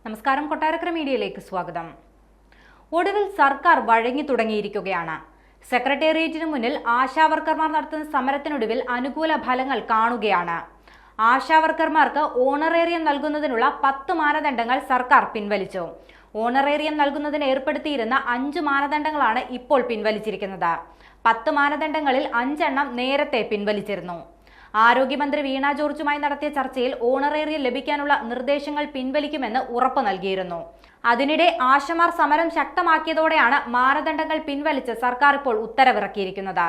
നമസ്കാരം, കൊട്ടാരക്കര മീഡിയയിലേക്ക് സ്വാഗതം. ഒടുവിൽ സർക്കാർ വഴങ്ങി തുടങ്ങിയിരിക്കുകയാണ്. സെക്രട്ടേറിയറ്റിന് മുന്നിൽ ആശാവർക്കർമാർ നടത്തുന്ന സമരത്തിനൊടുവിൽ അനുകൂല ഫലങ്ങൾ കാണുകയാണ്. ആശാവർക്കർമാർക്ക് ഓണറേറിയം നൽകുന്നതിനുള്ള 10 മാനദണ്ഡങ്ങൾ സർക്കാർ പിൻവലിച്ചു. ഓണറേറിയം നൽകുന്നതിന് ഏർപ്പെടുത്തിയിരുന്ന 5 മാനദണ്ഡങ്ങളാണ് ഇപ്പോൾ പിൻവലിച്ചിരിക്കുന്നത്. 10 മാനദണ്ഡങ്ങളിൽ 5 എണ്ണം നേരത്തെ പിൻവലിച്ചിരുന്നു. ആരോഗ്യമന്ത്രി വീണ ജോർജുമായി നടത്തിയ ചർച്ചയിൽ ഓണറേറിയം ലഭിക്കാനുള്ള നിർദ്ദേശങ്ങൾ പിൻവലിക്കുമെന്ന് ഉറപ്പ് നൽകിയിരുന്നു. അതിനിടെ ആശമാർ സമരം ശക്തമാക്കിയതോടെയാണ് മാനദണ്ഡങ്ങൾ പിൻവലിച്ച് സർക്കാർ ഇപ്പോൾ ഉത്തരവിറക്കിയിരിക്കുന്നത്.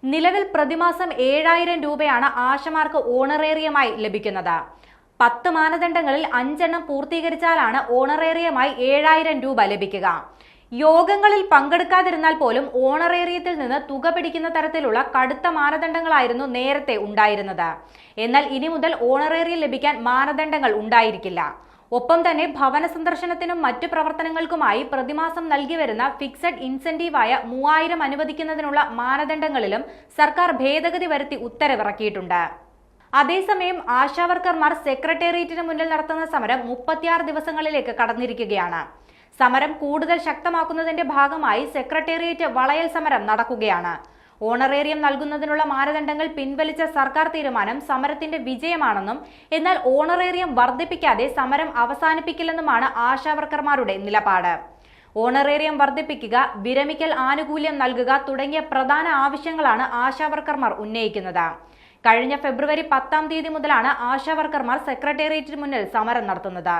നിലവിൽ പ്രതിമാസം 7000 രൂപയാണ് ആശമാർക്ക് ഓണറേറിയമായി ലഭിക്കുന്നത്. 10 മാനദണ്ഡങ്ങളിൽ 5 എണ്ണം പൂർത്തീകരിച്ചാലാണ് ഓണറേറിയമായി 7000 രൂപ ലഭിക്കുക. യോഗങ്ങളിൽ പങ്കെടുക്കാതിരുന്നാൽ പോലും ഓണറേറിയത്തിൽ നിന്ന് തുക പിടിക്കുന്ന തരത്തിലുള്ള കടുത്ത മാനദണ്ഡങ്ങളായിരുന്നു നേരത്തെ ഉണ്ടായിരുന്നത്. എന്നാൽ ഇനി മുതൽ ഓണറേറിയം ലഭിക്കാൻ മാനദണ്ഡങ്ങൾ ഉണ്ടായിരിക്കില്ല. ഒപ്പം തന്നെ ഭവന സന്ദർശനത്തിനും മറ്റു പ്രവർത്തനങ്ങൾക്കുമായി പ്രതിമാസം നൽകി വരുന്ന ഫിക്സഡ് ഇൻസെന്റീവായ 3000 അനുവദിക്കുന്നതിനുള്ള മാനദണ്ഡങ്ങളിലും സർക്കാർ ഭേദഗതി വരുത്തി ഉത്തരവിറക്കിയിട്ടുണ്ട്. അതേസമയം ആശാവർക്കർമാർ സെക്രട്ടേറിയറ്റിന് മുന്നിൽ നടത്തുന്ന സമരം 36 ദിവസങ്ങളിലേക്ക് കടന്നിരിക്കുകയാണ്. സമരം കൂടുതൽ ശക്തമാക്കുന്നതിന്റെ ഭാഗമായി സെക്രട്ടേറിയറ്റ് വളയൽ സമരം നടക്കുകയാണ്. ഓണറേറിയം നൽകുന്നതിനുള്ള മാനദണ്ഡങ്ങൾ പിൻവലിച്ച സർക്കാർ തീരുമാനം സമരത്തിന്റെ വിജയമാണെന്നും എന്നാൽ ഓണറേറിയം വർദ്ധിപ്പിക്കാതെ സമരം അവസാനിപ്പിക്കില്ലെന്നുമാണ് ആശാവർക്കർമാരുടെ നിലപാട്. ഓണറേറിയം വർദ്ധിപ്പിക്കുക, വിരമിക്കൽ ആനുകൂല്യം നൽകുക തുടങ്ങിയ പ്രധാന ആവശ്യങ്ങളാണ് ആശാവർക്കർമാർ ഉന്നയിക്കുന്നത്. കഴിഞ്ഞ ഫെബ്രുവരി 10 മുതലാണ് ആശാവർക്കർമാർ സെക്രട്ടേറിയറ്റിന് മുന്നിൽ സമരം നടത്തുന്നത്.